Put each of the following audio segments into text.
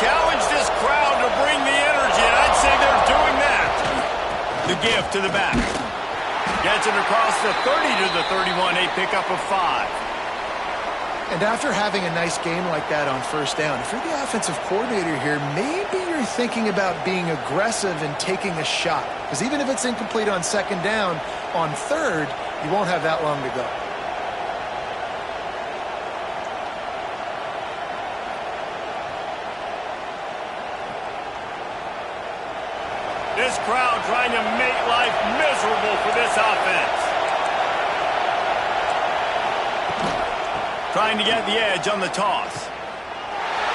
challenge this crowd to bring the energy, and I'd say they're doing that. The gift to the back. Gets it across the 30 to the 31, a pickup of 5. And after having a nice game like that on first down, if you're the offensive coordinator here, maybe you're thinking about being aggressive and taking a shot. Because even if it's incomplete on second down, on third, you won't have that long to go. This crowd trying to make life miserable for this offense. Trying to get the edge on the toss.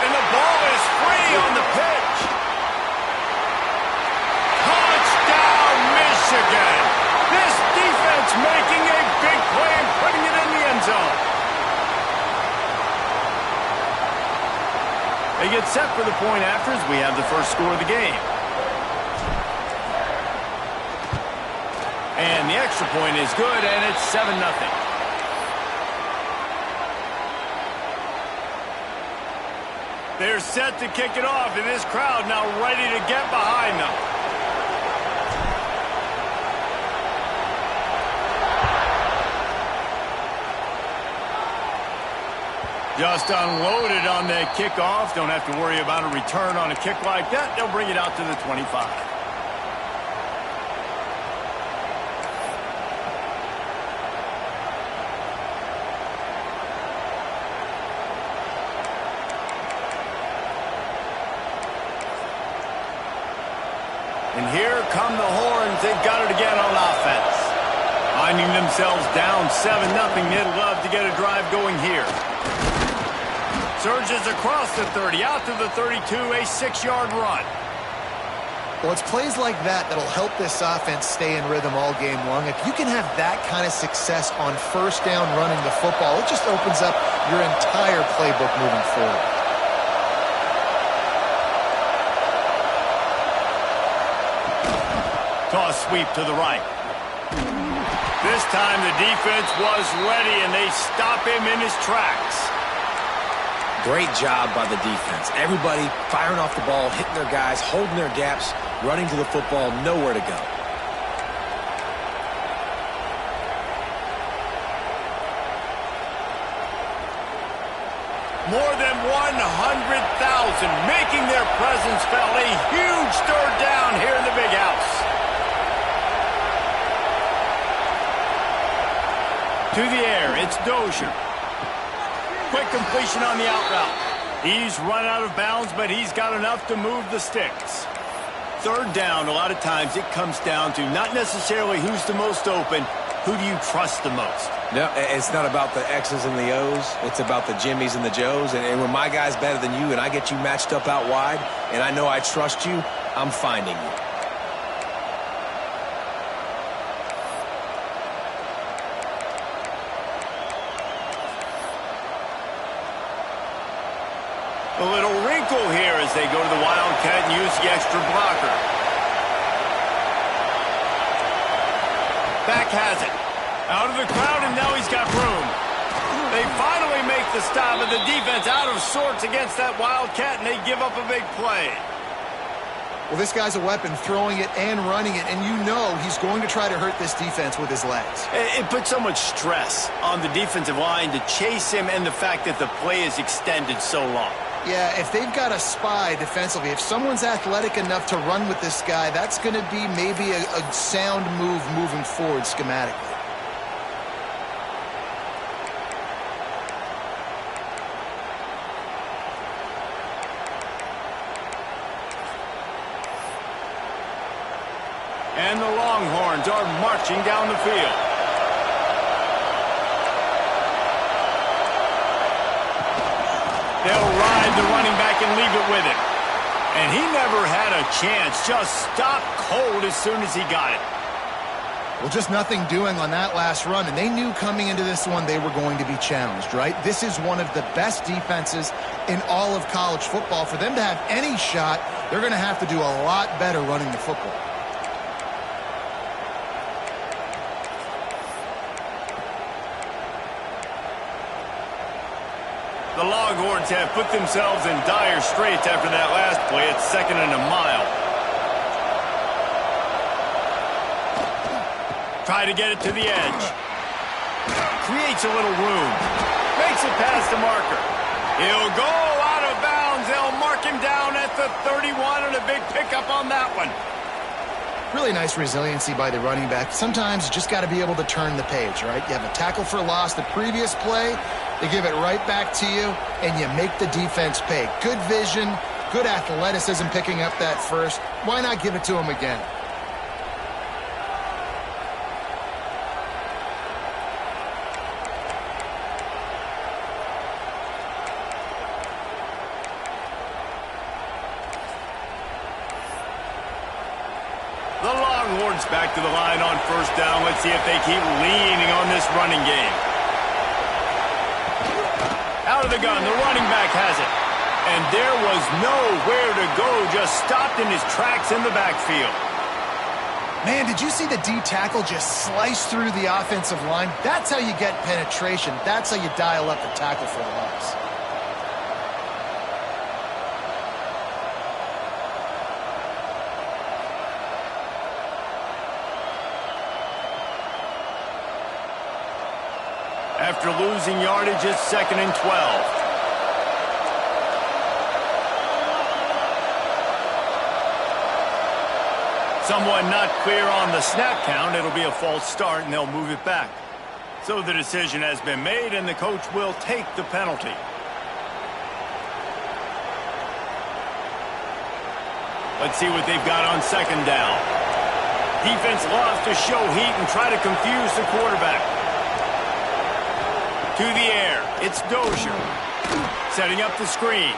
And the ball is free on the pitch. Touchdown, Michigan. This defense making a big play and putting it in the end zone. They get set for the point after as we have the first score of the game. And the extra point is good, and it's 7-0. They're set to kick it off, and this crowd now ready to get behind them. Just unloaded on that kickoff. Don't have to worry about a return on a kick like that. They'll bring it out to the 25. And here come the horns. They've got it again on offense. Finding themselves down 7-0. They'd love to get a drive going here. Surges across the 30, out to the 32, a 6-yard run. Well, it's plays like that that'll help this offense stay in rhythm all game long. If you can have that kind of success on first down running the football, it just opens up your entire playbook moving forward. Toss sweep to the right. This time the defense was ready, and they stop him in his tracks. Great job by the defense. Everybody firing off the ball, hitting their guys, holding their gaps, running to the football, nowhere to go. More than 100,000 making their presence felt. A huge third down here in the big house. To the air, it's Dozier. Quick completion on the out route. He's run out of bounds, but he's got enough to move the sticks. Third down, a lot of times it comes down to not necessarily who's the most open, who do you trust the most? No, it's not about the X's and the O's. It's about the Jimmies and the Joes. And when my guy's better than you and I get you matched up out wide and I know I trust you, I'm finding you. A little wrinkle here as they go to the Wildcat and use the extra blocker. Back has it. Out of the crowd, and now he's got room. They finally make the stop, and the defense out of sorts against that Wildcat, and they give up a big play. Well, this guy's a weapon, throwing it and running it, and you know he's going to try to hurt this defense with his legs. It puts so much stress on the defensive line to chase him, and the fact that the play is extended so long. Yeah, if they've got a spy defensively, if someone's athletic enough to run with this guy, that's going to be maybe a sound move moving forward schematically. And the Longhorns are marching down the field. They'll ride the running back and leave it with him. And he never had a chance. Just stopped cold as soon as he got it. Well, just nothing doing on that last run, and they knew coming into this one they were going to be challenged, right? This is one of the best defenses in all of college football. For them to have any shot, they're going to have to do a lot better running the football. The Longhorns have put themselves in dire straits after that last play. It's 2nd and a mile. Try to get it to the edge. Creates a little room. Makes it past the marker. He'll go out of bounds. They'll mark him down at the 31, and a big pickup on that one. Really nice resiliency by the running back. Sometimes you just got to be able to turn the page, right? You have a tackle for loss the previous play. They give it right back to you, and you make the defense pay. Good vision, good athleticism picking up that first. Why not give it to him again? The Longhorns back to the line on 1st down. Let's see if they keep leaning on this running game. Out of the gun, the running back has it. And there was nowhere to go, just stopped in his tracks in the backfield. Man, did you see the D tackle just slice through the offensive line? That's how you get penetration. That's how you dial up the tackle for loss. After losing yardage, it's 2nd and 12. Someone not clear on the snap count. It'll be a false start, and they'll move it back. So the decision has been made, and the coach will take the penalty. Let's see what they've got on 2nd down. Defense loves to show heat and try to confuse the quarterback. To the air, it's Dozier. Setting up the screen.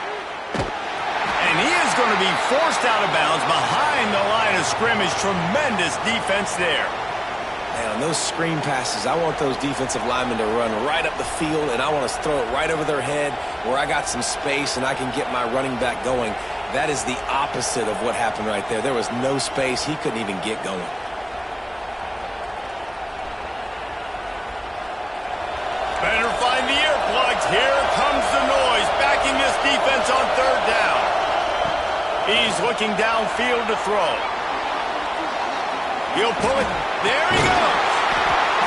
And he is going to be forced out of bounds behind the line of scrimmage. Tremendous defense there. Man, on those screen passes, I want those defensive linemen to run right up the field, and I want to throw it right over their head where I got some space and I can get my running back going. That is the opposite of what happened right there. There was no space. He couldn't even get going. Better find the earplugs. Here comes the noise, backing this defense on 3rd down. He's looking downfield to throw. He'll pull it. There he goes.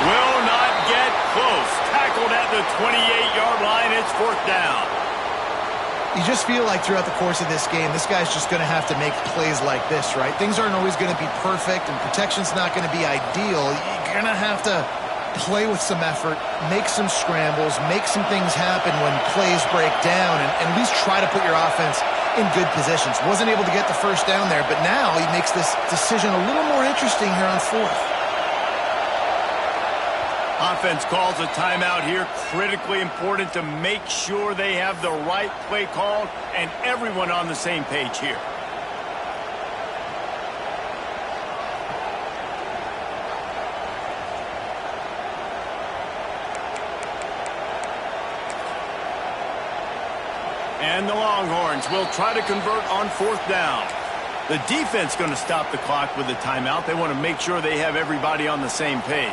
Will not get close. Tackled at the 28-yard line. It's 4th down. You just feel like throughout the course of this game, this guy's just going to have to make plays like this, right? Things aren't always going to be perfect, and protection's not going to be ideal. You're going to have to play with some effort, make some scrambles, make some things happen when plays break down, and at least try to put your offense in good positions. Wasn't able to get the 1st down there, but now he makes this decision a little more interesting here on 4th. Offense calls a timeout here. Critically important to make sure they have the right play called and everyone on the same page here. And the Longhorns will try to convert on 4th down. The defense going to stop the clock with a timeout. They want to make sure they have everybody on the same page.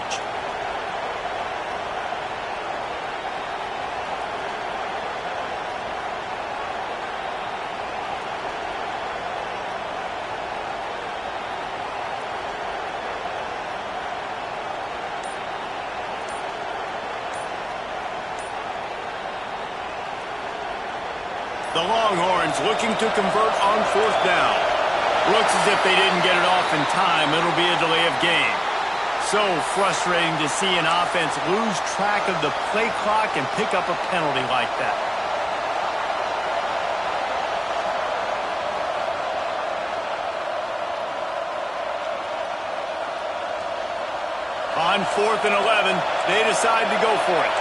The Longhorns looking to convert on 4th down. Looks as if they didn't get it off in time. It'll be a delay of game. So frustrating to see an offense lose track of the play clock and pick up a penalty like that. On 4th and 11, they decide to go for it.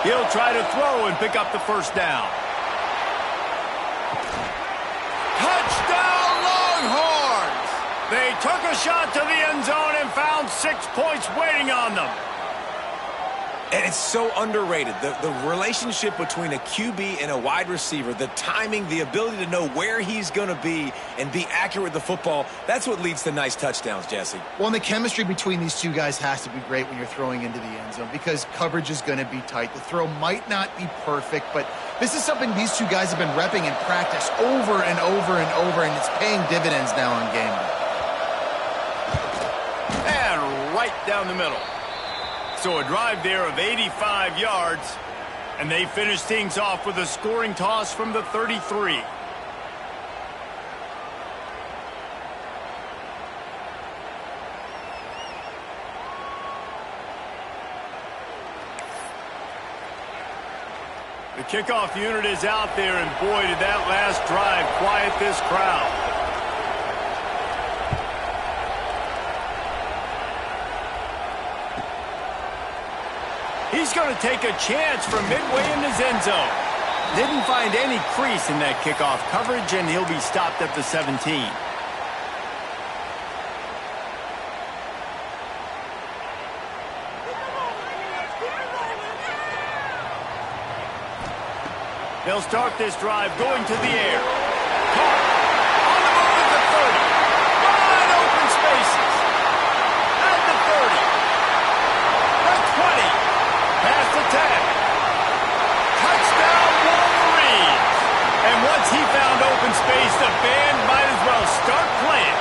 He'll try to throw and pick up the 1st down. Touchdown, Longhorns! They took a shot to the end zone and found 6 points waiting on them. And it's so underrated. The relationship between a QB and a wide receiver, the timing, the ability to know where he's going to be and be accurate with the football, that's what leads to nice touchdowns, Jesse. Well, and the chemistry between these two guys has to be great when you're throwing into the end zone because coverage is going to be tight. The throw might not be perfect, but this is something these two guys have been repping in practice over and over and over, and it's paying dividends now on game day. And right down the middle. So a drive there of 85 yards, and they finish things off with a scoring toss from the 33. The kickoff unit is out there, and boy, did that last drive quiet this crowd. He's going to take a chance from midway in his end zone. Didn't find any crease in that kickoff coverage, and he'll be stopped at the 17. They'll start this drive going to the air. Caught. On the move at the 30. Wide open spaces. At the 30. The 20. Past the 10. Touchdown, Wolverines. And once he found open space, the band might as well start playing.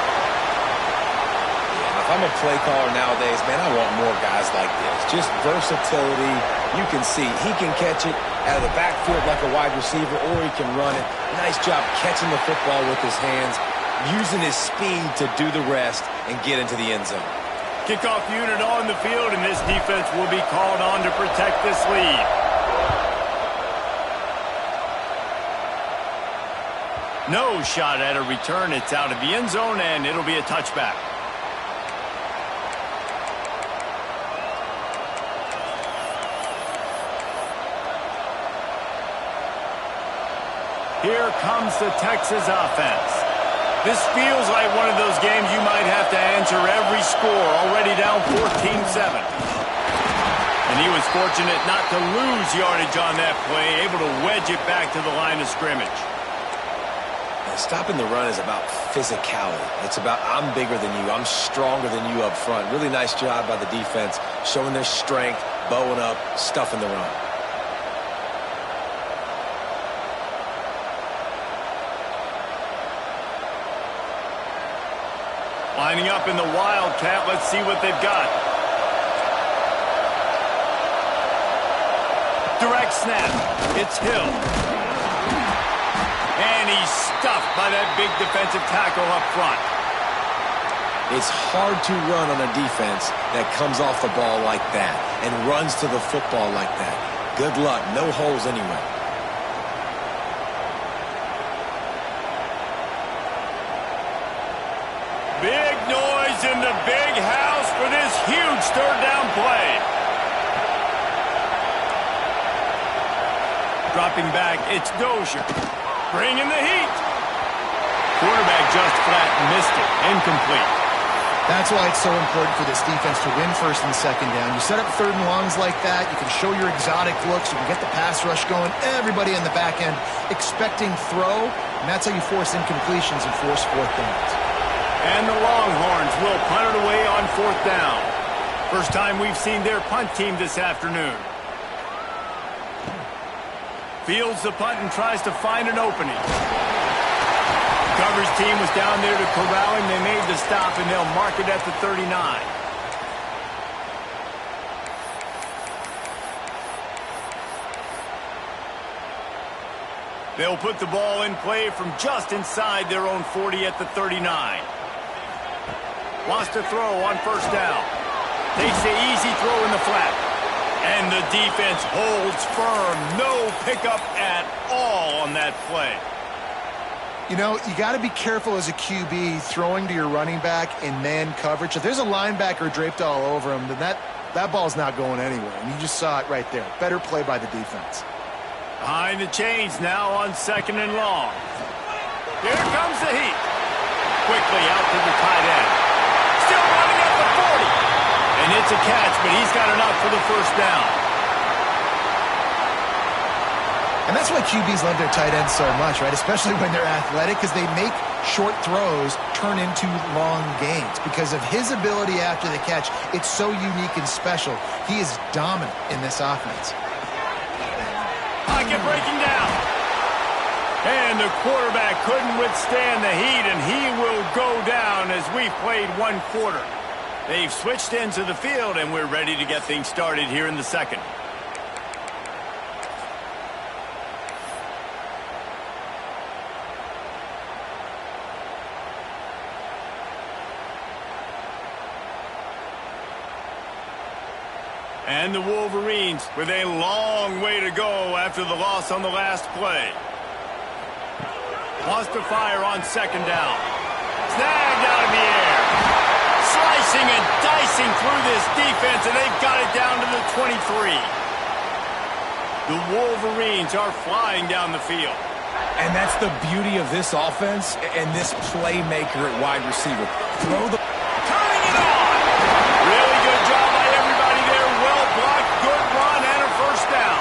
Yeah, if I'm a play caller nowadays, man, I want more guys like this. Just versatility. You can see he can catch it out of the backfield like a wide receiver, or he can run it. Nice job catching the football with his hands, using his speed to do the rest and get into the end zone. Kickoff unit on the field, and this defense will be called on to protect this lead. No shot at a return. It's out of the end zone, and it'll be a touchback. Here comes the Texas offense. This feels like one of those games you might have to answer every score, already down 14-7. And he was fortunate not to lose yardage on that play, able to wedge it back to the line of scrimmage. And stopping the run is about physicality. It's about I'm bigger than you, I'm stronger than you up front. Really nice job by the defense, showing their strength, bowing up, stuffing the run. Lining up in the Wildcat. Let's see what they've got. Direct snap. It's Hill. And he's stuffed by that big defensive tackle up front. It's hard to run on a defense that comes off the ball like that and runs to the football like that. Good luck. No holes anywhere. Big noise in the big house for this huge third down play. Dropping back, it's Dozier. Bringing the heat. Quarterback just flat missed it. Incomplete. That's why it's so important for this defense to win first and second down. You set up third and longs like that, you can show your exotic looks, you can get the pass rush going, everybody in the back end expecting throw, and that's how you force incompletions and force fourth downs. And the Longhorns will punt it away on fourth down. First time we've seen their punt team this afternoon. Fields the punt and tries to find an opening. The coverage team was down there to corral him. They made the stop, and they'll mark it at the 39. They'll put the ball in play from just inside their own 40 at the 39. Wants to throw on first down. Takes the easy throw in the flat. And the defense holds firm. No pickup at all on that play. You know, you got to be careful as a QB throwing to your running back in man coverage. If there's a linebacker draped all over him, then that ball's not going anywhere. And you just saw it right there. Better play by the defense. Behind the chains now on second and long. Here comes the heat. Quickly out to the tight end. Still running at the 40. And it's a catch, but he's got enough for the first down. And that's why QBs love their tight ends so much, right? Especially when they're athletic, because they make short throws turn into long gains. Because of his ability after the catch, it's so unique and special. He is dominant in this offense. Pocket breaking down. And the quarterback couldn't withstand the heat, and he will go down as we've played one quarter. They've switched ends of the field, and we're ready to get things started here in the second. And the Wolverines with a long way to go after the loss on the last play. Lost to fire on second down. Snagged out of the air. Slicing and dicing through this defense, and they've got it down to the 23. The Wolverines are flying down the field. And that's the beauty of this offense and this playmaker at wide receiver. Throw the... Turning it on! Really good job by everybody there. Well blocked, good run, and a first down.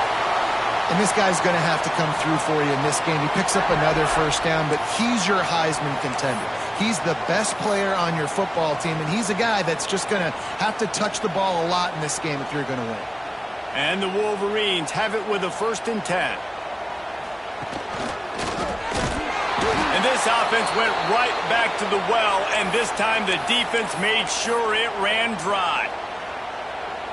And this guy's going to have to come through for you in this game. He picks up another first down, but he's your Heisman contender. He's the best player on your football team, and he's a guy that's just going to have to touch the ball a lot in this game if you're going to win. And the Wolverines have it with a 1st and 10. And this offense went right back to the well, and this time the defense made sure it ran dry.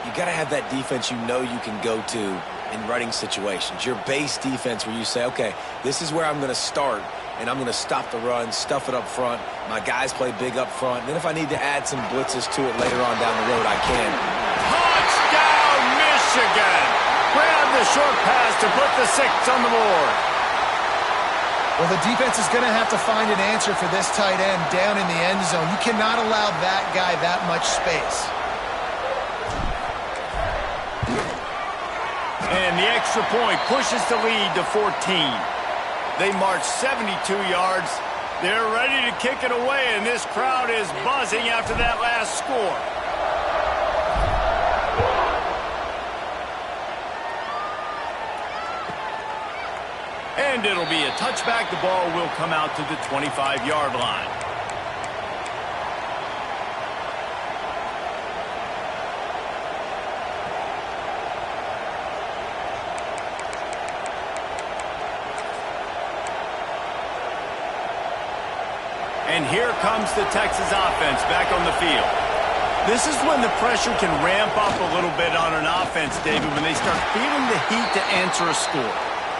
You got to have that defense you know you can go to in running situations. Your base defense where you say, okay, this is where I'm going to start, and I'm going to stop the run, stuff it up front. My guys play big up front. And then if I need to add some blitzes to it later on down the road, I can. Touchdown, Michigan! Grab the short pass to put the 6 on the board. Well, the defense is going to have to find an answer for this tight end down in the end zone. You cannot allow that guy that much space. And the extra point pushes the lead to 14. They march 72 yards. They're ready to kick it away, and this crowd is buzzing after that last score. And it'll be a touchback. The ball will come out to the 25-yard line. And here comes the Texas offense back on the field. This is when the pressure can ramp up a little bit on an offense, David, when they start feeling the heat to answer a score.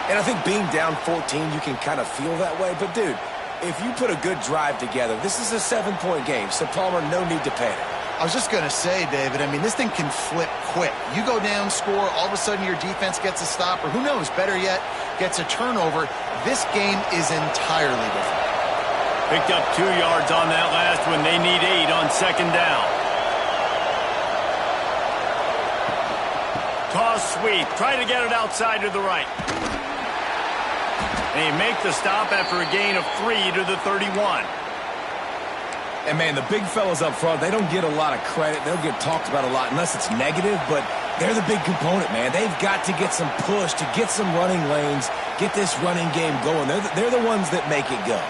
And I think being down 14, you can kind of feel that way. But, dude, if you put a good drive together, this is a 7-point game. So, Palmer, no need to panic. I was just going to say, David, I mean, this thing can flip quick. You go down, score, all of a sudden your defense gets a stop, or who knows, better yet, gets a turnover. This game is entirely different. Picked up 2 yards on that last one. They need 8 on second down. Toss sweep. Try to get it outside to the right. They make the stop after a gain of 3 to the 31. And, man, the big fellas up front, they don't get a lot of credit. They'll get talked about a lot unless it's negative, but they're the big component, man. They've got to get some push, to get some running lanes, get this running game going. They're the ones that make it go.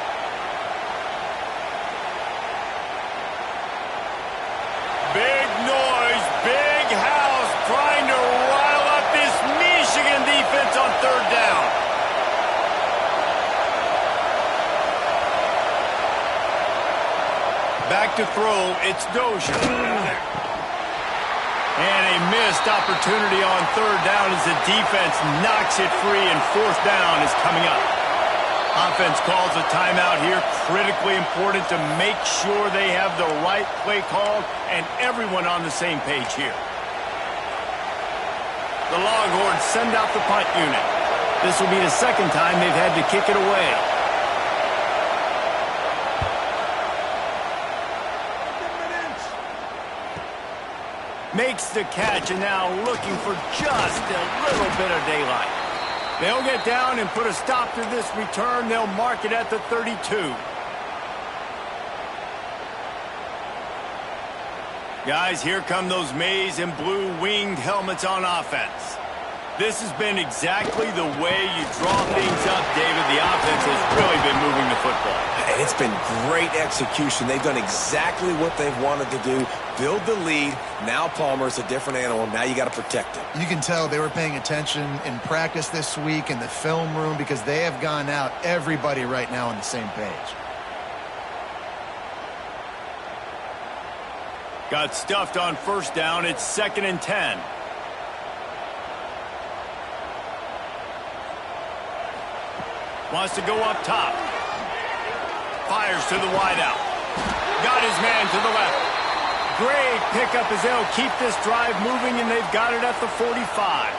Big noise, big house, trying to rile up this Michigan defense on third down. Back to throw, it's Dozier. And a missed opportunity on third down as the defense knocks it free, and fourth down is coming up. Offense calls a timeout here. Critically important to make sure they have the right play called and everyone on the same page here. The Longhorns send out the punt unit. This will be the second time they've had to kick it away. Makes the catch, and now looking for just a little bit of daylight. They'll get down and put a stop to this return. They'll mark it at the 32. Guys, here come those maize and blue winged helmets on offense. This has been exactly the way you draw things up, David. The offense has really been moving the football. And it's been great execution. They've done exactly what they've wanted to do. Build the lead. Now Palmer's a different animal. Now you got to protect him. You can tell they were paying attention in practice this week in the film room because they have gone out, everybody right now on the same page. Got stuffed on first down. It's 2nd and 10. Wants to go up top. Fires to the wideout. Got his man to the left. Great pickup as they'll keep this drive moving, and they've got it at the 45.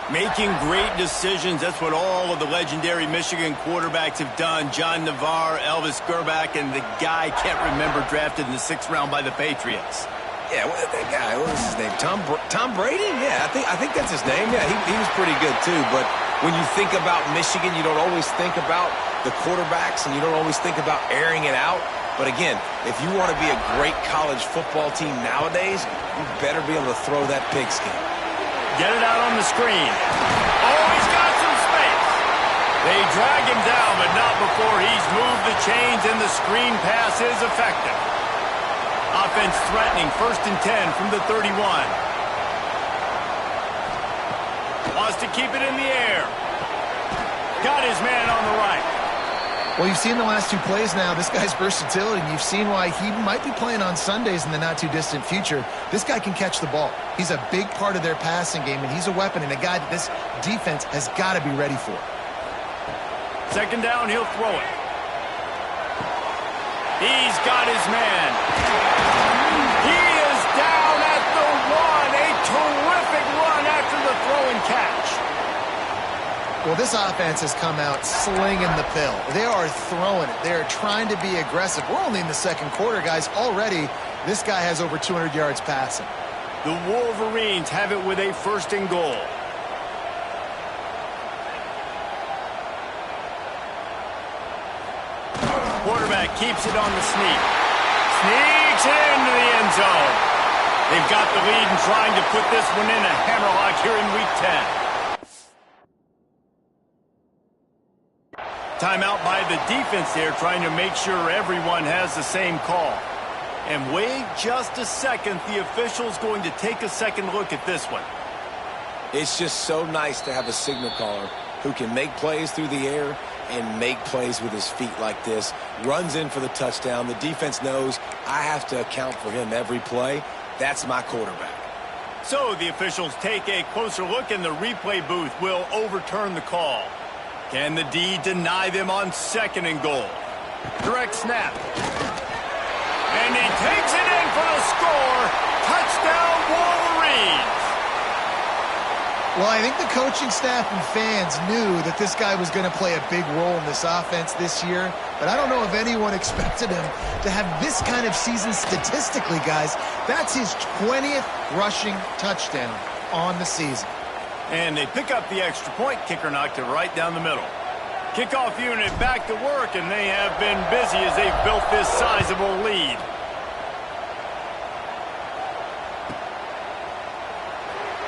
Making great decisions. That's what all of the legendary Michigan quarterbacks have done. John Navarre, Elvis Gerbach, and the guy I can't remember drafted in the 6th round by the Patriots. Yeah, that guy, what was his name? Tom Brady? Yeah, I think that's his name. Yeah, he was pretty good too. But when you think about Michigan, you don't always think about the quarterbacks, and you don't always think about airing it out. But again, if you want to be a great college football team nowadays, you better be able to throw that pigskin. Get it out on the screen. Oh, he's got some space. They drag him down, but not before he's moved the chains, and the screen pass is effective. Offense threatening, 1st and 10 from the 31. Wants to keep it in the air. Got his man on the right. Well, you've seen the last 2 plays now. This guy's versatility, and you've seen why he might be playing on Sundays in the not-too-distant future. This guy can catch the ball. He's a big part of their passing game, and he's a weapon and a guy that this defense has got to be ready for. 2nd down, he'll throw it. He's got his man. He is down at the 1. A terrific run after the throw and catch. Well, this offense has come out slinging the pill. They are throwing it. They are trying to be aggressive. We're only in the 2nd quarter, guys. Already, this guy has over 200 yards passing. The Wolverines have it with a 1st and goal. Quarterback keeps it on the sneak. Sneaks into the end zone. They've got the lead and trying to put this one in a hammerlock here in Week 10. Timeout by the defense there, trying to make sure everyone has the same call. And wait just a second, the official's going to take a second look at this one. It's just so nice to have a signal caller who can make plays through the air and make plays with his feet like this. Runs in for the touchdown. The defense knows I have to account for him every play. That's my quarterback. So the officials take a closer look, and the replay booth will overturn the call. Can the D deny them on 2nd and goal? Direct snap. And he takes it in for the score. Touchdown, Wolverines. Well, I think the coaching staff and fans knew that this guy was going to play a big role in this offense this year, but I don't know if anyone expected him to have this kind of season statistically, guys. That's his 20th rushing touchdown on the season. And they pick up the extra point. Kicker knocked it right down the middle. Kickoff unit back to work, and they have been busy as they've built this sizable lead.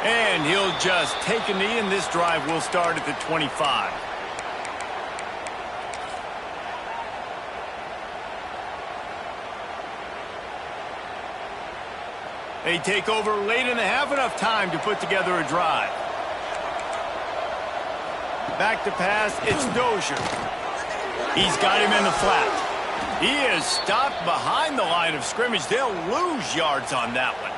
And he'll just take a knee, and this drive will start at the 25. They take over late in the half, enough time to put together a drive. Back to pass, it's Dozier. He's got him in the flat. He is stopped behind the line of scrimmage. They'll lose yards on that one.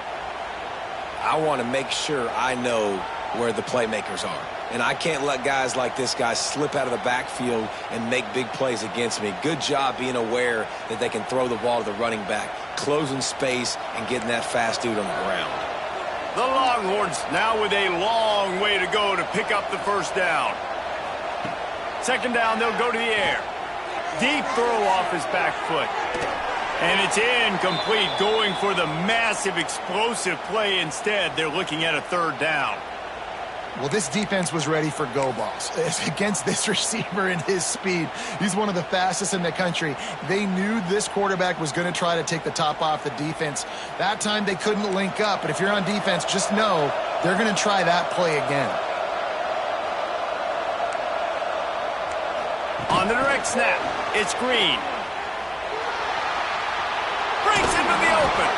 I want to make sure I know where the playmakers are. And I can't let guys like this guy slip out of the backfield and make big plays against me. Good job being aware that they can throw the ball to the running back, closing space and getting that fast dude on the ground. The Longhorns now with a long way to go to pick up the 1st down. 2nd down, they'll go to the air. Deep throw off his back foot. And it's incomplete, going for the massive explosive play instead. They're looking at a 3rd down. Well, this defense was ready for go balls. Against this receiver and his speed, he's one of the fastest in the country. They knew this quarterback was going to try to take the top off the defense. That time they couldn't link up, but if you're on defense, just know They're going to try that play again. On the direct snap, it's Green. Breaks into the open.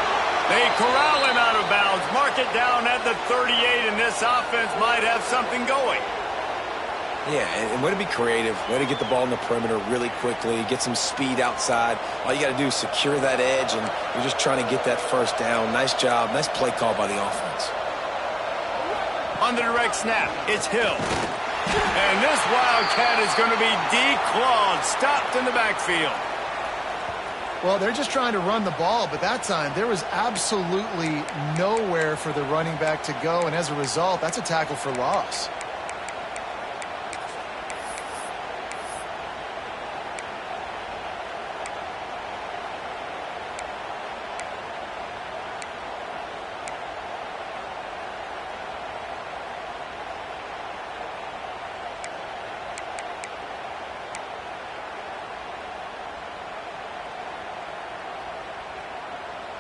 They corral him out of bounds. Mark it down at the 38, and this offense might have something going. Yeah, and way to be creative, way to get the ball in the perimeter really quickly, get some speed outside. All you got to do is secure that edge, and you're just trying to get that first down. Nice job, nice play call by the offense. On the direct snap, it's Hill. And this Wildcat is going to be declawed, stopped in the backfield. Well, they're just trying to run the ball, but that time there was absolutely nowhere for the running back to go, and as a result, that's a tackle for loss.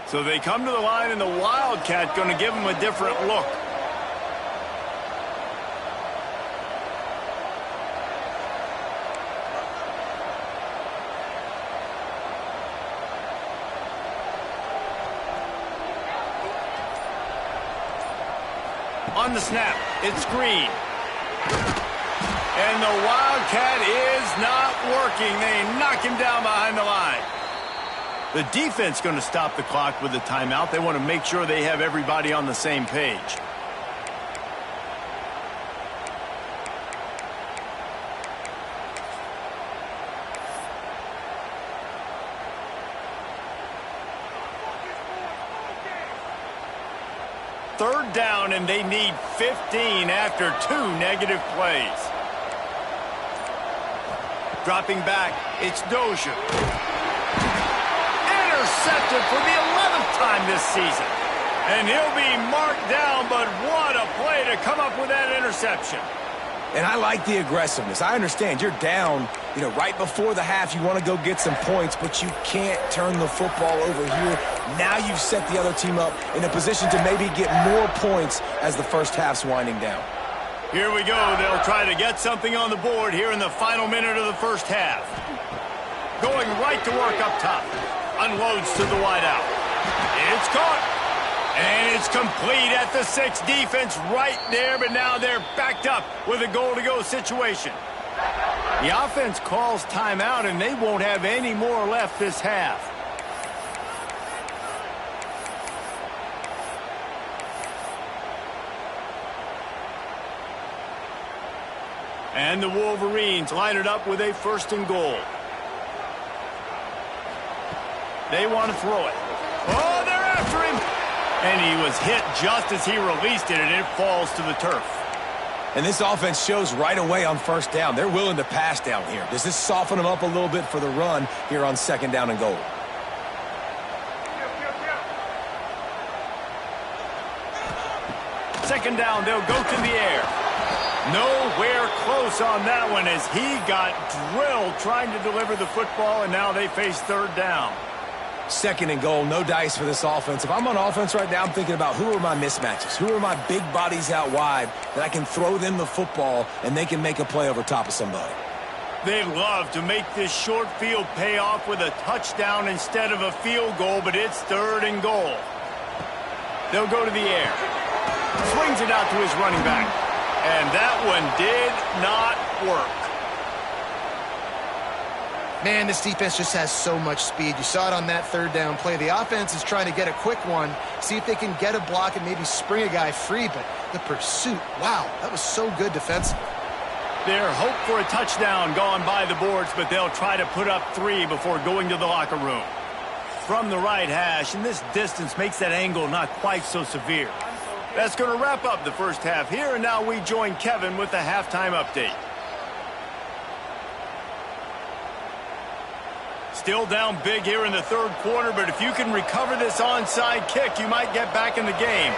So they come to the line, and the Wildcat going to give them a different look. On the snap, it's Green. And the Wildcat is not working. They knock him down behind the line. The defense going to stop the clock with the timeout. They want to make sure they have everybody on the same page. Third down, and they need 15 after 2 negative plays. Dropping back, it's Dozier. Intercepted for the 11th time this season. And he'll be marked down, but what a play to come up with that interception. And I like the aggressiveness. I understand you're down, right before the half. You want to go get some points, but you can't turn the football over here. Now you've set the other team up in a position to maybe get more points as the first half's winding down. Here we go. They'll try to get something on the board here in the final minute of the first half. Going right to work up top. Unloads to the wideout. It's caught. And it's complete at the 6. Defense right there, but now they're backed up with a goal-to-go situation. The offense calls timeout, and they won't have any more left this half. And the Wolverines line it up with a 1st and goal. They want to throw it. Oh, they're after him. And he was hit just as he released it, and it falls to the turf. And this offense shows right away on 1st down. They're willing to pass down here. Does this soften them up a little bit for the run here on 2nd down and goal? Second down, they'll go to the air. Nowhere close on that one as he got drilled trying to deliver the football, and now they face 3rd down. 2nd and goal, no dice for this offense. If I'm on offense right now, I'm thinking about who are my mismatches? Who are my big bodies out wide that I can throw them the football and they can make a play over top of somebody? They'd love to make this short field pay off with a touchdown instead of a field goal, but it's 3rd and goal. They'll go to the air. Swings it out to his running back. And that one did not work. Man, this defense just has so much speed. You saw it on that 3rd down play. The offense is trying to get a quick one, see if they can get a block and maybe spring a guy free, but the pursuit, wow, that was so good defensively. Their hope for a touchdown gone by the boards, but they'll try to put up 3 before going to the locker room. From the right hash, and this distance makes that angle not quite so severe. That's going to wrap up the first half here, and now we join Kevin with the halftime update. Still down big here in the 3rd quarter, but if you can recover this onside kick, you might get back in the game.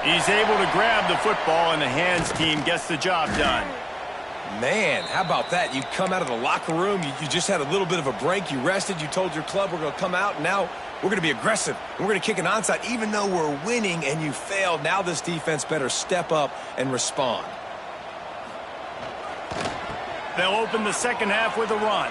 He's able to grab the football, and the hands team gets the job done. Man, how about that? You come out of the locker room, you just had a little bit of a break, you rested, you told your club we're going to come out, and now We're going to be aggressive. We're going to kick an onside even though we're winning and you failed. Now this defense better step up and respond. They'll open the second half with a run.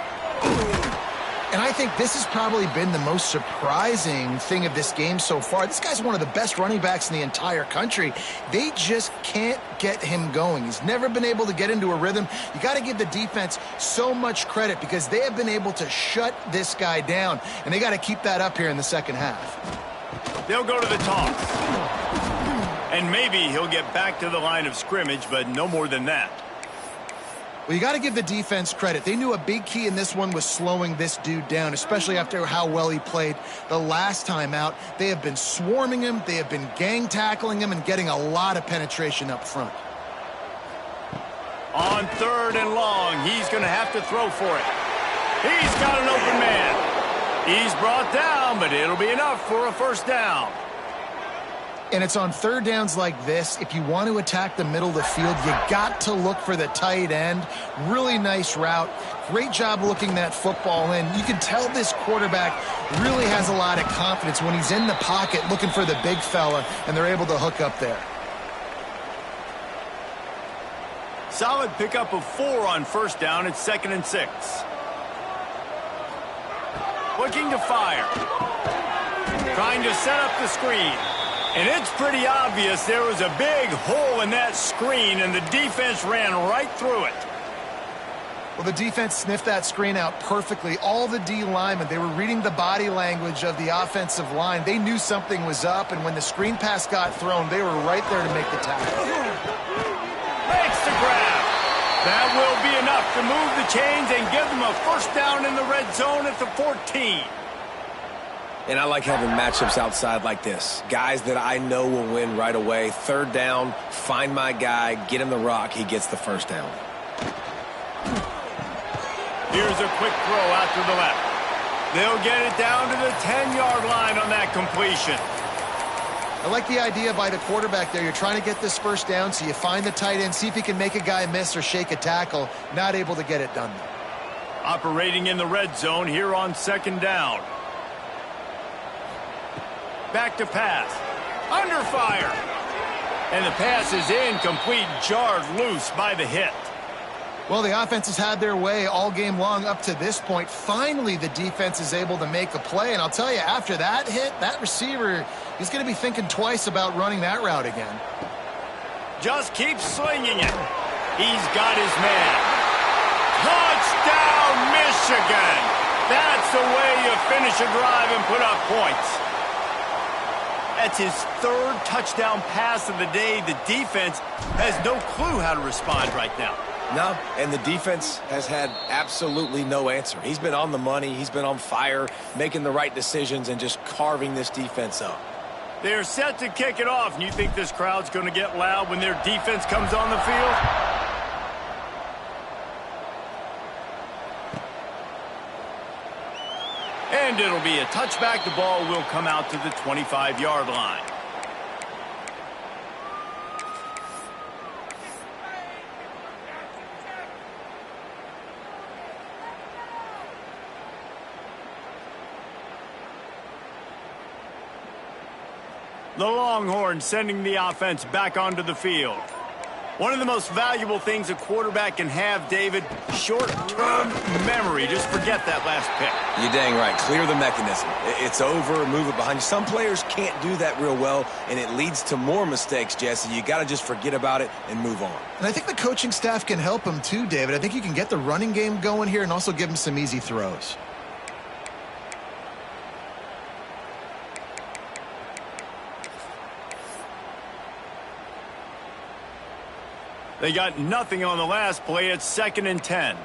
And I think this has probably been the most surprising thing of this game so far. This guy's one of the best running backs in the entire country. They just can't get him going. He's never been able to get into a rhythm. You got to give the defense so much credit because they have been able to shut this guy down, and they got to keep that up here in the second half. They'll go to the toss. And maybe he'll get back to the line of scrimmage, but no more than that. Well, you got to give the defense credit. They knew a big key in this one was slowing this dude down, especially after how well he played the last time out. They have been swarming him. They have been gang tackling him and getting a lot of penetration up front. On 3rd and long, he's going to have to throw for it. He's got an open man. He's brought down, but it'll be enough for a first down. And it's on 3rd downs like this. If you want to attack the middle of the field, you got to look for the tight end. Really nice route. Great job looking that football in. You can tell this quarterback really has a lot of confidence when he's in the pocket looking for the big fella, and they're able to hook up there. Solid pickup of 4 on first down. It's 2nd and 6. Looking to fire. Trying to set up the screen. And it's pretty obvious there was a big hole in that screen, and the defense ran right through it. Well, the defense sniffed that screen out perfectly. All the D linemen, they were reading the body language of the offensive line. They knew something was up, and when the screen pass got thrown, they were right there to make the tackle. Makes the grab. That will be enough to move the chains and give them a first down in the red zone at the 14. And I like having matchups outside like this. Guys that I know will win right away. 3rd down, find my guy, get him the rock, he gets the first down. Here's a quick throw out to the left. They'll get it down to the 10-yard line on that completion. I like the idea by the quarterback there. You're trying to get this first down, so you find the tight end, see if he can make a guy miss or shake a tackle. Not able to get it done, though. Operating in the red zone here on 2nd down. Back to pass. Under fire. And the pass is incomplete, jarred loose by the hit. Well, the offense has had their way all game long up to this point. Finally, the defense is able to make a play. And I'll tell you, after that hit, that receiver, he's going to be thinking twice about running that route again. Just keep slinging it. He's got his man. Touchdown, Michigan. That's the way you finish a drive and put up points. That's his 3rd touchdown pass of the day. The defense has no clue how to respond right now. No, and the defense has had absolutely no answer. He's been on the money. He's been on fire, making the right decisions and just carving this defense up. They're set to kick it off, and you think this crowd's going to get loud when their defense comes on the field? And it'll be a touchback. The ball will come out to the 25-yard line. The Longhorns sending the offense back onto the field. One of the most valuable things a quarterback can have, David, short-term memory. Just forget that last pick. You're dang right. Clear the mechanism. It's over, move it behind you. Some players can't do that real well, and it leads to more mistakes, Jesse. You got to just forget about it and move on. And I think the coaching staff can help him too, David. I think you can get the running game going here and also give him some easy throws. They got nothing on the last play. It's 2nd and 10.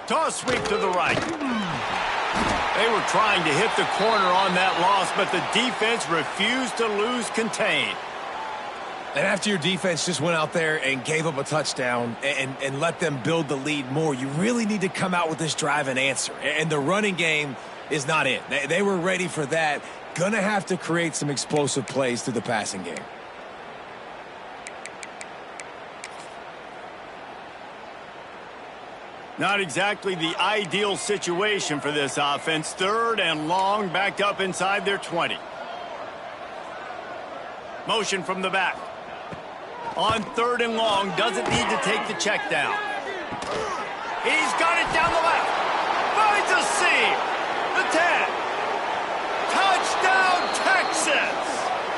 Toss sweep to the right. They were trying to hit the corner on that loss, but the defense refused to lose contain. And after your defense just went out there and gave up a touchdown and let them build the lead more, you really need to come out with this drive and answer. And the running game is not it. They were ready for that. Gonna have to create some explosive plays through the passing game. Not exactly the ideal situation for this offense. 3rd and long, backed up inside their 20. Motion from the back. On 3rd and long, doesn't need to take the check down. He's got it down the left. Finds a seam. The 10. Touchdown, Texas!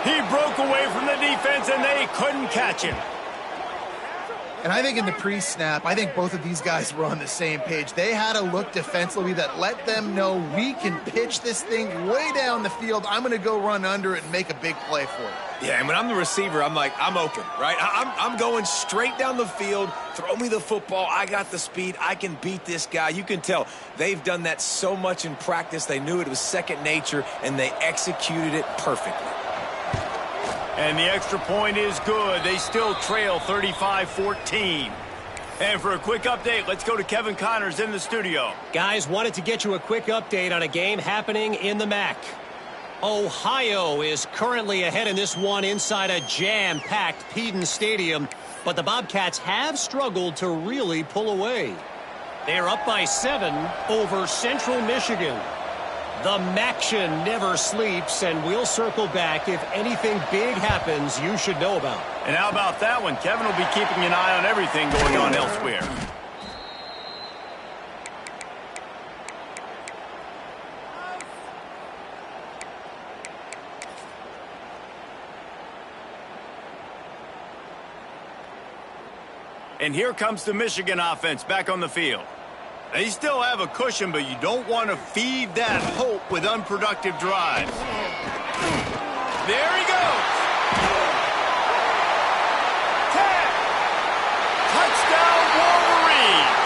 He broke away from the defense, and they couldn't catch him. And I think in the pre-snap, I think both of these guys were on the same page. They had a look defensively that let them know we can pitch this thing way down the field. I'm going to go run under it and make a big play for it. Yeah, and when I'm the receiver, I'm like, I'm open, right? I'm going straight down the field. Throw me the football. I got the speed. I can beat this guy. You can tell they've done that so much in practice. They knew it was second nature, and they executed it perfectly. And the extra point is good. They still trail 35-14. And for a quick update, let's go to Kevin Connors in the studio. Guys, wanted to get you a quick update on a game happening in the MAC. Ohio is currently ahead in this one inside a jam-packed Peden Stadium, but the Bobcats have struggled to really pull away. They're up by 7 over Central Michigan. The Maction never sleeps, and we'll circle back if anything big happens you should know about. And how about that one? Kevin will be keeping an eye on everything going on elsewhere. And here comes the Michigan offense back on the field. They still have a cushion, but you don't want to feed that hope with unproductive drives. There he goes. 10. Touchdown, Wolverines.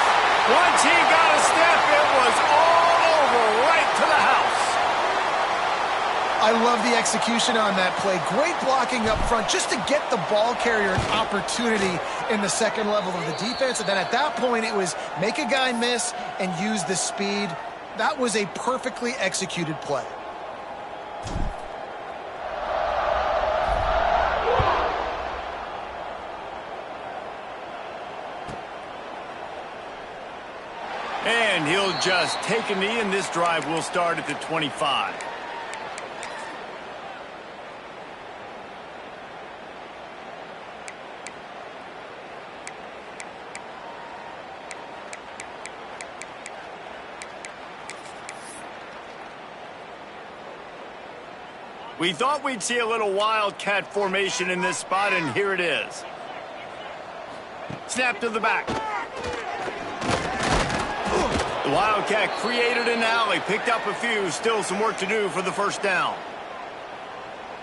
Once he got a step, it was all over right to the house. I love the execution on that play. Great blocking up front just to get the ball carrier an opportunity in the second level of the defense. And then at that point, it was make a guy miss and use the speed. That was a perfectly executed play. And he'll just take a knee, and this drive will start at the 25. We thought we'd see a little wildcat formation in this spot, and here it is. Snap to the back. The Wildcat created an alley, picked up a few, still some work to do for the first down.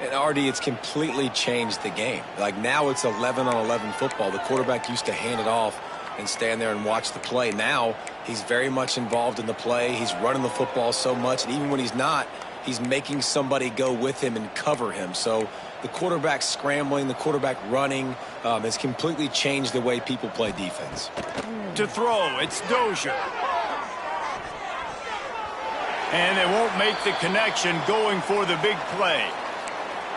And Artie, it's completely changed the game. Like now it's 11-on-11 football. The quarterback used to hand it off and stand there and watch the play. Now he's very much involved in the play. He's running the football so much, and even when he's not, he's making somebody go with him and cover him. So the quarterback scrambling, the quarterback running has completely changed the way people play defense. To throw, it's Dozier. And they won't make the connection going for the big play.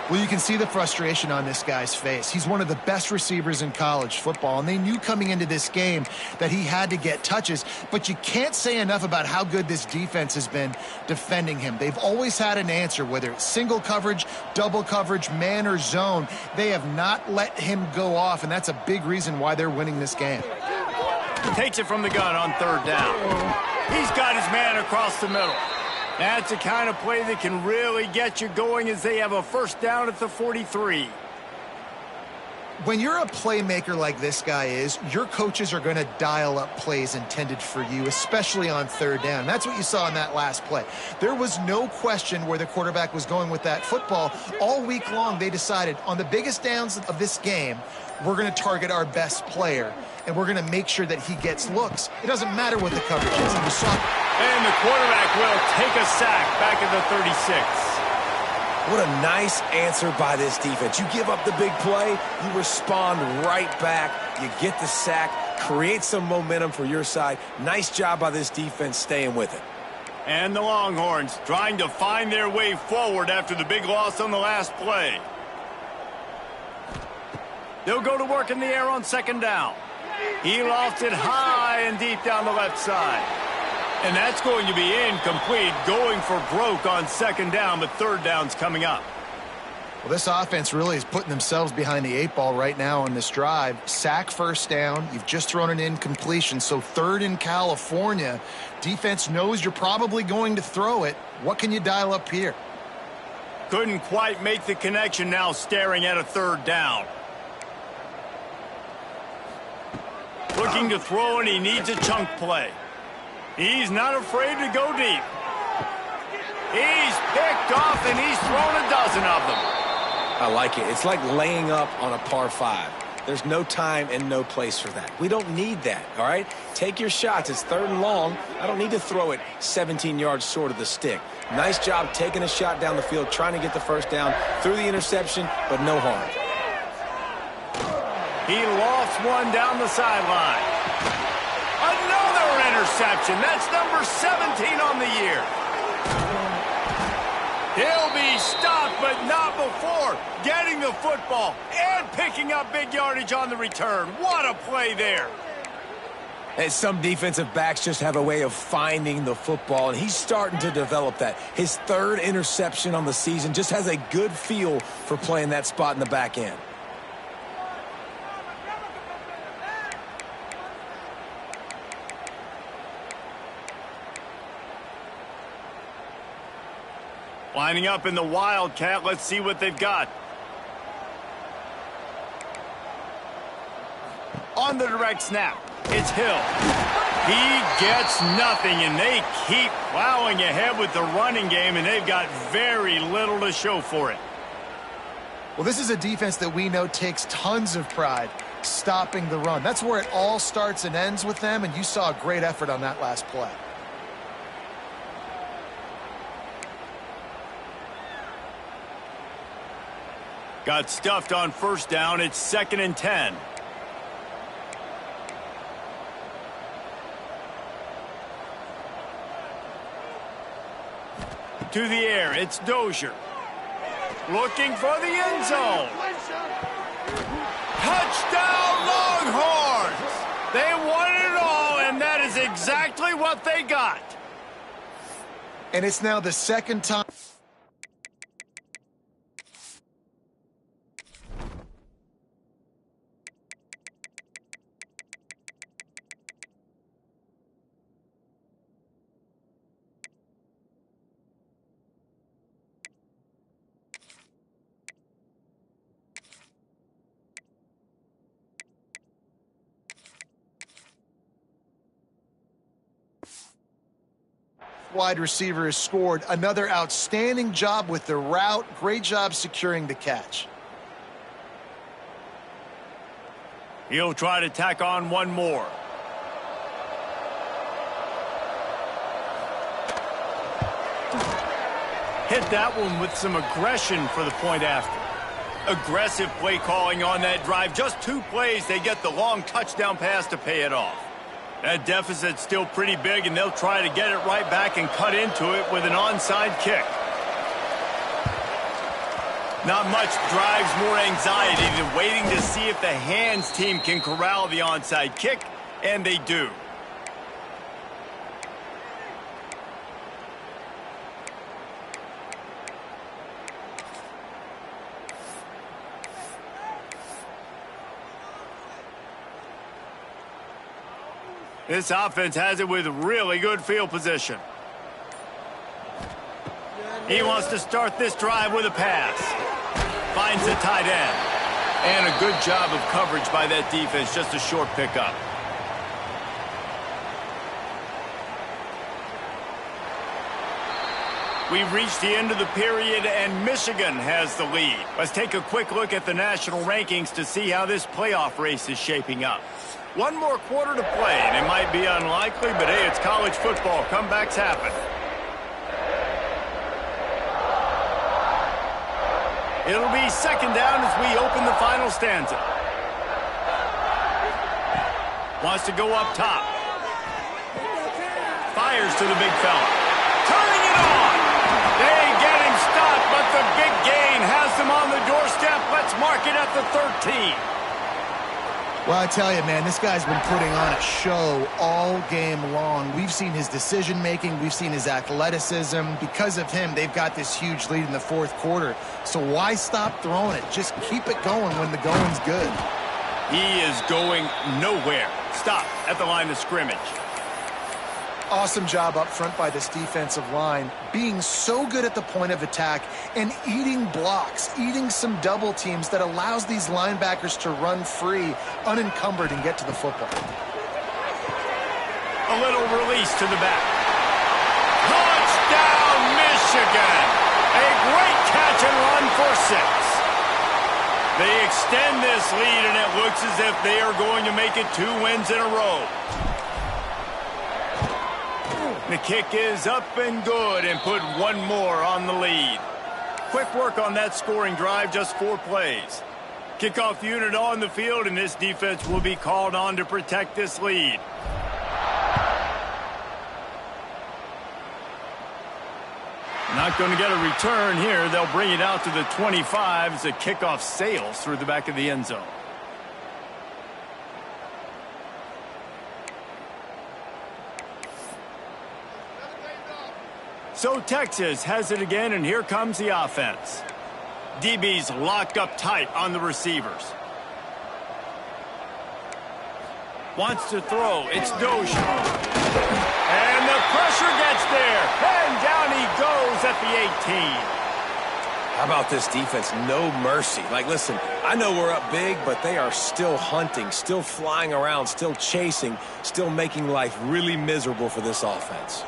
Well, you can see the frustration on this guy's face. He's one of the best receivers in college football, and they knew coming into this game that he had to get touches, but you can't say enough about how good this defense has been defending him. They've always had an answer, whether it's single coverage, double coverage, man or zone. They have not let him go off, and that's a big reason why they're winning this game. Takes it from the gun on third down. He's got his man across the middle. That's the kind of play that can really get you going as they have a first down at the 43. When you're a playmaker like this guy is, your coaches are going to dial up plays intended for you, especially on third down. That's what you saw in that last play. There was no question where the quarterback was going with that football. All week long, they decided on the biggest downs of this game, we're going to target our best player, and we're going to make sure that he gets looks. It doesn't matter what the coverage is. And the quarterback will take a sack back at the 36. What a nice answer by this defense. You give up the big play, you respond right back, you get the sack, create some momentum for your side. Nice job by this defense staying with it. And the Longhorns trying to find their way forward after the big loss on the last play. They'll go to work in the air on second down. He lofts it high high and deep down the left side. And that's going to be incomplete, going for broke on second down, but third down's coming up. Well, this offense really is putting themselves behind the 8 ball right now on this drive. Sack first down. You've just thrown an incompletion, so third in California. Defense knows you're probably going to throw it. What can you dial up here? Couldn't quite make the connection, now staring at a third down. Looking to throw, and he needs a chunk play. He's not afraid to go deep. He's picked off, and he's thrown a dozen of them. I like it. It's like laying up on a par 5. There's no time and no place for that. We don't need that, all right? Take your shots. It's third and long. I don't need to throw it 17 yards short of the stick. Nice job taking a shot down the field, trying to get the first down through the interception, but no harm. He lofts one down the sideline. Another interception. That's number 17 on the year. He'll be stopped, but not before getting the football and picking up big yardage on the return. What a play there. And some defensive backs just have a way of finding the football, and he's starting to develop that. His third interception on the season, just has a good feel for playing that spot in the back end. Lining up in the Wildcat. Let's see what they've got. On the direct snap, it's Hill. He gets nothing, and they keep plowing ahead with the running game, and they've got very little to show for it. Well, this is a defense that we know takes tons of pride stopping the run. That's where it all starts and ends with them, and you saw a great effort on that last play. Got stuffed on first down. It's 2nd and 10. To the air, it's Dozier. Looking for the end zone. Touchdown, Longhorns! They won it all, and that is exactly what they got. And it's now the second time. Wide receiver has scored. Another outstanding job with the route. Great job securing the catch. He'll try to tack on one more. Hit that one with some aggression for the point after. Aggressive play calling on that drive. Just 2 plays, they get the long touchdown pass to pay it off. That deficit's still pretty big, and they'll try to get it right back and cut into it with an onside kick. Not much drives more anxiety than waiting to see if the hands team can corral the onside kick, and they do. This offense has it with really good field position. He wants to start this drive with a pass. Finds the tight end. And a good job of coverage by that defense. Just a short pickup. We've reached the end of the period, and Michigan has the lead. Let's take a quick look at the national rankings to see how this playoff race is shaping up. One more quarter to play, and it might be unlikely, but hey, it's college football. Comebacks happen. It'll be 2nd down as we open the final stanza. Wants to go up top. Fires to the big fella. Turning it on! They get him stopped, but the big gain has them on the doorstep. Let's mark it at the 13. Well, I tell you, man, this guy's been putting on a show all game long. We've seen his decision-making. We've seen his athleticism. Because of him, they've got this huge lead in the fourth quarter. So why stop throwing it? Just keep it going when the going's good. He is going nowhere. Stop at the line of scrimmage. Awesome job up front by this defensive line, being so good at the point of attack and eating blocks, eating some double teams that allows these linebackers to run free, unencumbered, and get to the football. A little release to the back. Touchdown, Michigan! A great catch and run for 6. They extend this lead, and it looks as if they are going to make it 2 wins in a row. The kick is up and good and put 1 more on the lead. Quick work on that scoring drive, just 4 plays. Kickoff unit on the field, and this defense will be called on to protect this lead. Not going to get a return here. They'll bring it out to the 25 as the kickoff sails through the back of the end zone. So Texas has it again, and here comes the offense. DB's locked up tight on the receivers. Wants to throw. It's Dozier. And the pressure gets there. And down he goes at the 18. How about this defense? No mercy. Like, listen, I know we're up big, but they are still hunting, still flying around, still chasing, still making life really miserable for this offense.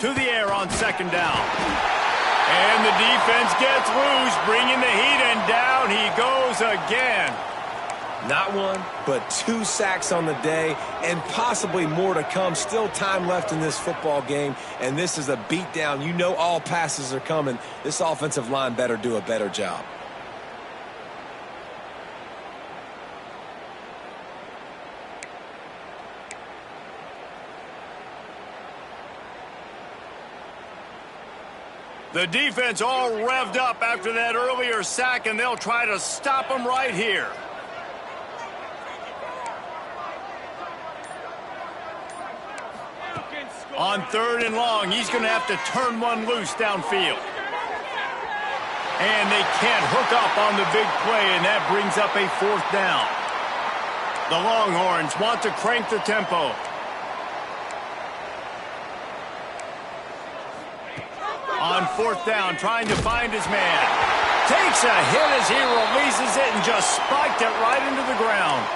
To the air on 2nd down. And the defense gets loose, bringing the heat, and down he goes again. Not 1, but 2 sacks on the day, and possibly more to come. Still time left in this football game, and this is a beatdown. You know all passes are coming. This offensive line better do a better job. The defense all revved up after that earlier sack, and they'll try to stop them right here. On 3rd and long, he's going to have to turn one loose downfield. And they can't hook up on the big play, and that brings up a 4th down. The Longhorns want to crank the tempo. On 4th down, trying to find his man. Takes a hit as he releases it and just spiked it right into the ground.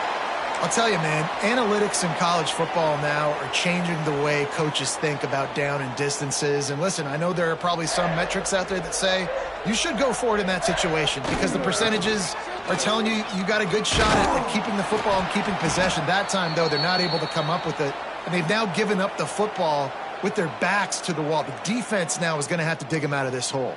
I'll tell you, man, analytics in college football now are changing the way coaches think about down and distances. And listen, I know there are probably some metrics out there that say you should go for it in that situation because the percentages are telling you you got a good shot at keeping the football and keeping possession. That time, though, they're not able to come up with it. And they've now given up the football with their backs to the wall. The defense now is going to have to dig them out of this hole.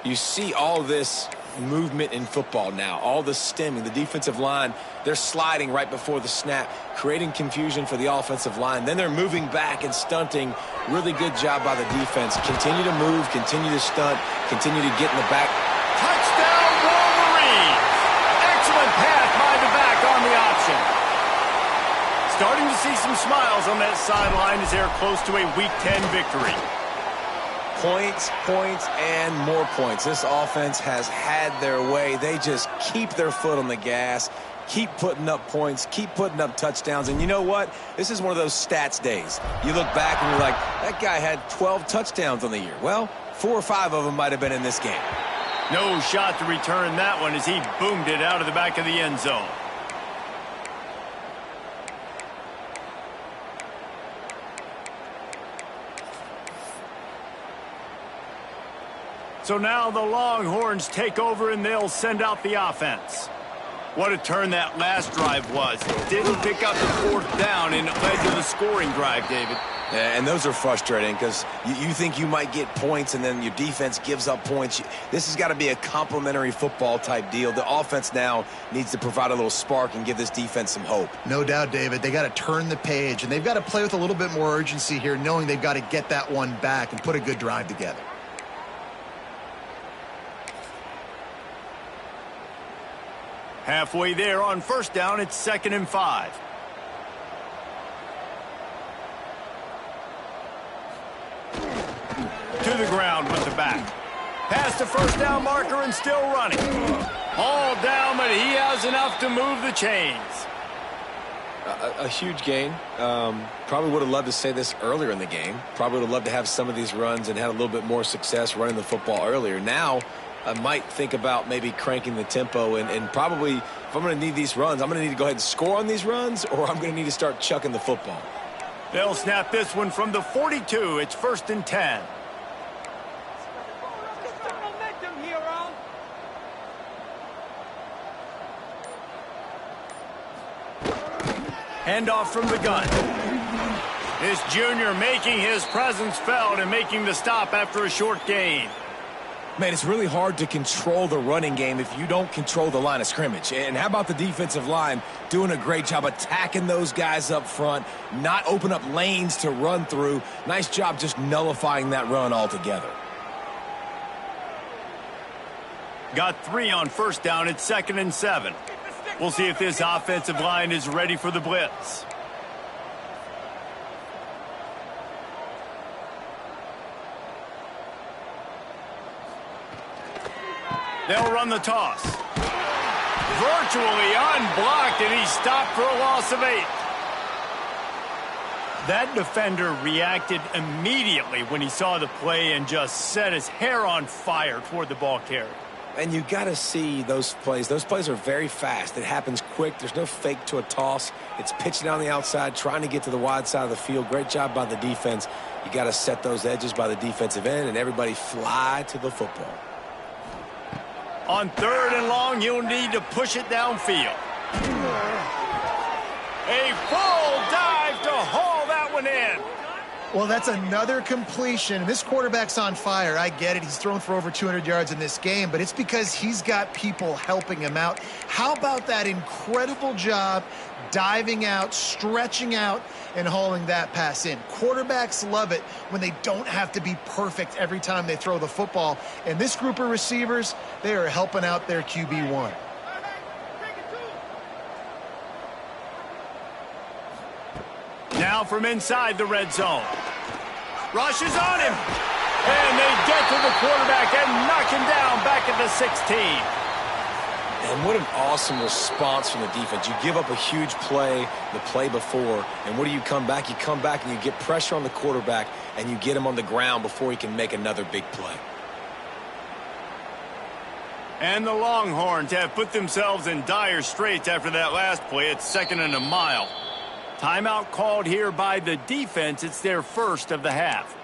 You see all this movement in football now, all the stemming, the defensive line, they're sliding right before the snap, creating confusion for the offensive line. Then they're moving back and stunting. Really good job by the defense. Continue to move, continue to stunt, continue to get in the back. Touchdown, Wolverines! Excellent pass by the back on the option. Starting to see some smiles on that sideline as they're close to a Week 10 victory. Points, points, and more points. This offense has had their way. They just keep their foot on the gas, keep putting up points, keep putting up touchdowns. And you know what? This is one of those stats days. You look back and you're like, that guy had 12 touchdowns on the year. Well, 4 or 5 of them might have been in this game. No shot to return that one as he boomed it out of the back of the end zone. So now the Longhorns take over and they'll send out the offense. What a turn that last drive was. Didn't pick up the 4th down and it led to the scoring drive, David. Yeah, and those are frustrating because you think you might get points and then your defense gives up points. This has got to be a complementary football type deal. The offense now needs to provide a little spark and give this defense some hope. No doubt, David. They got to turn the page, and they've got to play with a little bit more urgency here, knowing they've got to get that one back and put a good drive together. Halfway there on first down, it's 2nd and 5. To the ground with the back. Past the first down marker and still running. All down, but he has enough to move the chains. A huge gain. Probably would have loved to say this earlier in the game. Probably would have loved to have some of these runs and had a little bit more success running the football earlier. Now, I might think about maybe cranking the tempo and probably, if I'm going to need these runs, I'm going to need to go ahead and score on these runs, or I'm going to need to start chucking the football. They'll snap this one from the 42. It's 1st and 10. Handoff from the gun. This junior making his presence felt and making the stop after a short gain. Man, it's really hard to control the running game if you don't control the line of scrimmage. And how about the defensive line doing a great job attacking those guys up front, not open up lanes to run through. Nice job just nullifying that run altogether. Got 3 on first down. It's 2nd and 7. We'll see if this offensive line is ready for the blitz. They'll run the toss. Virtually unblocked, and he stopped for a loss of 8. That defender reacted immediately when he saw the play and just set his hair on fire toward the ball carrier. And you got to see those plays. Those plays are very fast. It happens quick. There's no fake to a toss. It's pitching down the outside, trying to get to the wide side of the field. Great job by the defense. You got to set those edges by the defensive end, and everybody fly to the football. On 3rd and long, you'll need to push it downfield. A full dive to haul that one in. Well, that's another completion. This quarterback's on fire. I get it. He's thrown for over 200 yards in this game, but it's because he's got people helping him out. How about that incredible job diving out, stretching out, and hauling that pass in? Quarterbacks love it when they don't have to be perfect every time they throw the football. And this group of receivers, they are helping out their QB1. Now from inside the red zone. Rushes on him. And they get to the quarterback and knock him down back at the 16. And what an awesome response from the defense. You give up a huge play the play before, and what do you come back? You come back and you get pressure on the quarterback, and you get him on the ground before he can make another big play. And the Longhorns have put themselves in dire straits after that last play. It's 2nd and a mile. Timeout called here by the defense. It's their first of the half.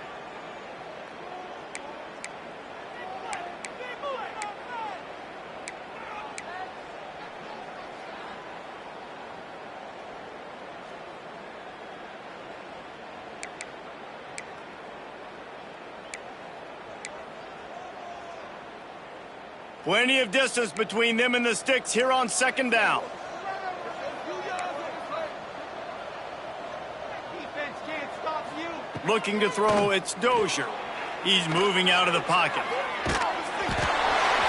Plenty of distance between them and the sticks here on 2nd down. Looking to throw, it's Dozier. He's moving out of the pocket.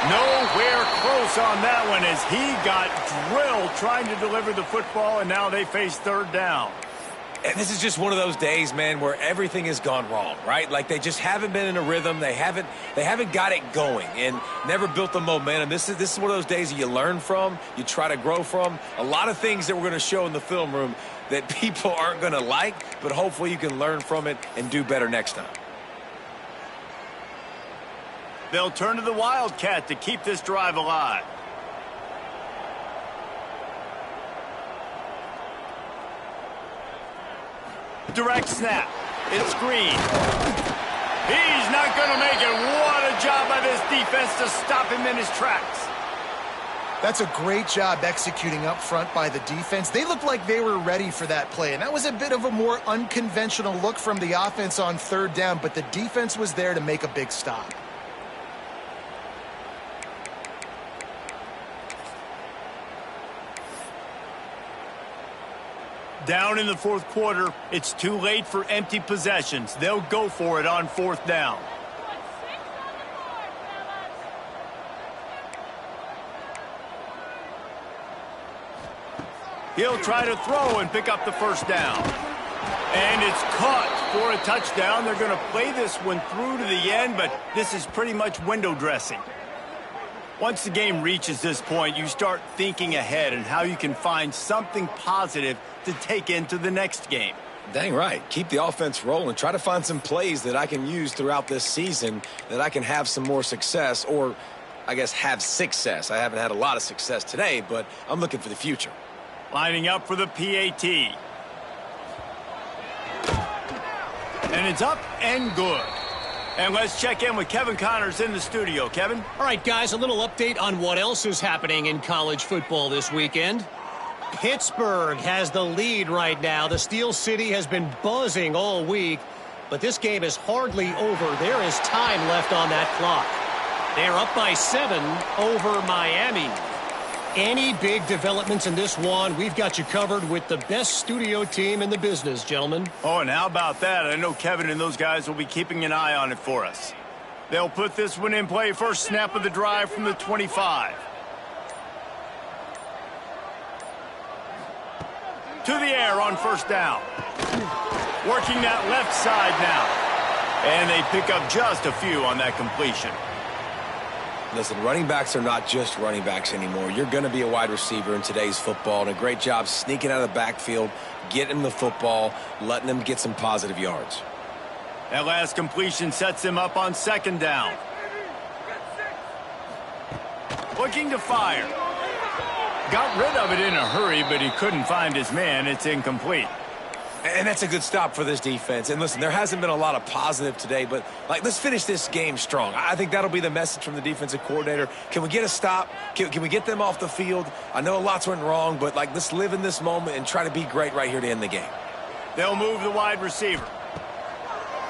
Nowhere close on that one as he got drilled trying to deliver the football, and now they face 3rd down. And this is just one of those days, man, where everything has gone wrong, right? Like they just haven't been in a rhythm. They haven't got it going and never built the momentum. This is one of those days that you learn from, you try to grow from. A lot of things that we're going to show in the film room that people aren't going to like, but hopefully you can learn from it and do better next time. They'll turn to the Wildcat to keep this drive alive. Direct snap. It's Green. He's not going to make it. What a job by this defense to stop him in his tracks. That's a great job executing up front by the defense. They looked like they were ready for that play, and that was a bit of a more unconventional look from the offense on 3rd down, but the defense was there to make a big stop. Down in the 4th quarter, it's too late for empty possessions. They'll go for it on 4th down. He'll try to throw and pick up the first down. And it's caught for a touchdown. They're going to play this one through to the end, but this is pretty much window dressing. Once the game reaches this point, you start thinking ahead and how you can find something positive to take into the next game. Dang right. Keep the offense rolling. Try to find some plays that I can use throughout this season that I can have some more success, or I guess have success. I haven't had a lot of success today, but I'm looking for the future. Lining up for the PAT. And it's up and good. And let's check in with Kevin Connors in the studio. Kevin? All right, guys, a little update on what else is happening in college football this weekend. Pittsburgh has the lead right now. The Steel City has been buzzing all week, but this game is hardly over. There is time left on that clock. They're up by 7 over Miami. Any big developments in this one, we've got you covered with the best studio team in the business, gentlemen. Oh, and how about that? I know Kevin and those guys will be keeping an eye on it for us. They'll put this one in play. First snap of the drive from the 25. To the air on first down. Working that left side now. And they pick up just a few on that completion. Listen, running backs are not just running backs anymore. You're going to be a wide receiver in today's football, and a great job sneaking out of the backfield, getting the football, letting them get some positive yards. That last completion sets him up on second down. Looking to fire. Got rid of it in a hurry, but he couldn't find his man. It's incomplete. And that's a good stop for this defense. And listen, there hasn't been a lot of positive today, but let's finish this game strong. I think that'll be the message from the defensive coordinator. Can we get a stop? Can we get them off the field? I know lots went wrong, but let's live in this moment and try to be great right here to end the game. They'll move the wide receiver.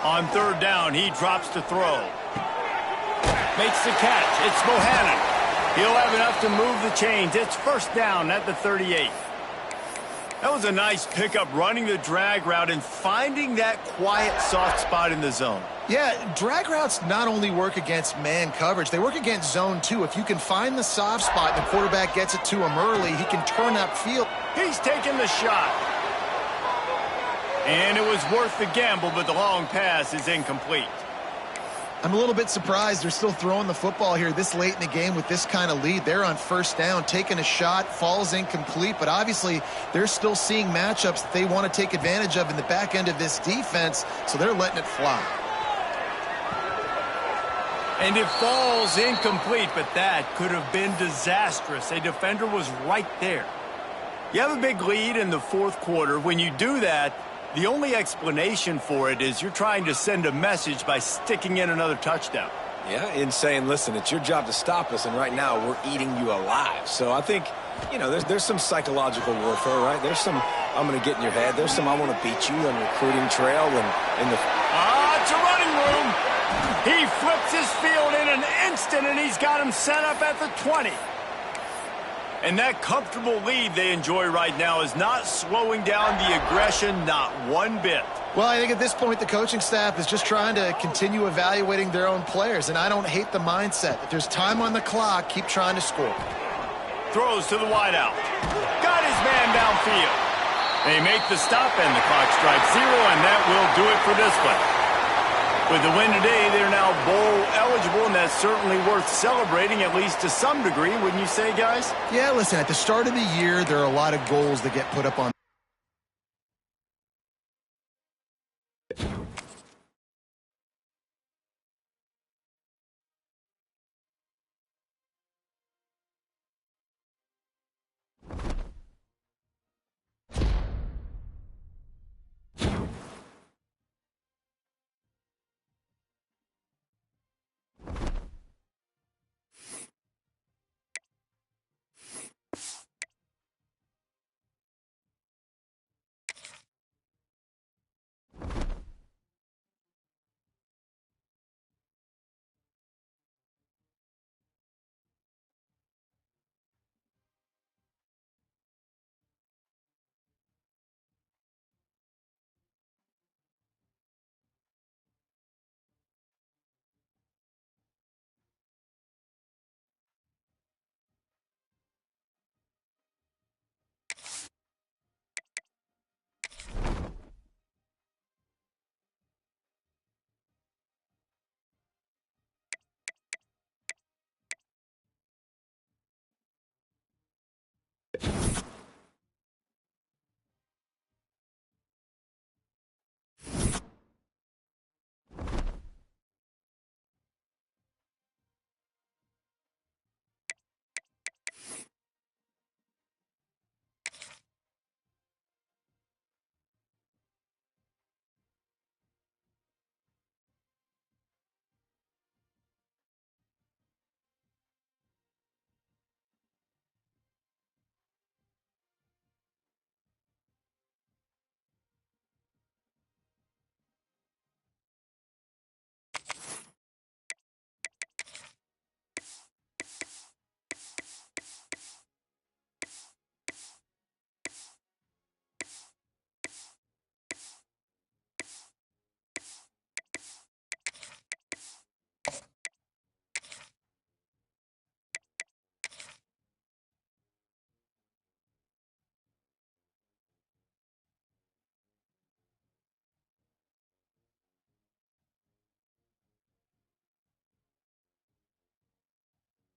On third down, he drops to throw. Makes the catch. It's Bohannon. He'll have enough to move the chains. It's first down at the 38. That was a nice pickup, running the drag route and finding that quiet, soft spot in the zone. Yeah, drag routes not only work against man coverage, they work against zone too. If you can find the soft spot and the quarterback gets it to him early, he can turn that field. He's taking the shot. And it was worth the gamble, but the long pass is incomplete. I'm a little bit surprised they're still throwing the football here this late in the game with this kind of lead. They're on first down, taking a shot, falls incomplete, but obviously they're still seeing matchups that they want to take advantage of in the back end of this defense, so they're letting it fly. And it falls incomplete, but that could have been disastrous. A defender was right there. You have a big lead in the fourth quarter. When you do that, the only explanation for it is you're trying to send a message by sticking in another touchdown. Yeah, in saying, listen, it's your job to stop us, and right now we're eating you alive. So I think, there's some psychological warfare, right? There's some, I'm going to get in your head. There's some, I want to beat you on the recruiting trail. And it's a running room. He flips his field in an instant, and he's got him set up at the 20. And that comfortable lead they enjoy right now is not slowing down the aggression, not one bit. Well, I think at this point the coaching staff is just trying to continue evaluating their own players, and I don't hate the mindset. If there's time on the clock, keep trying to score. Throws to the wideout. Got his man downfield. They make the stop, and the clock strikes 0, and that will do it for this one. With the win today, they're now bowl eligible, and that's certainly worth celebrating, at least to some degree, wouldn't you say, guys? Yeah, listen, at the start of the year, there are a lot of goals that get put up on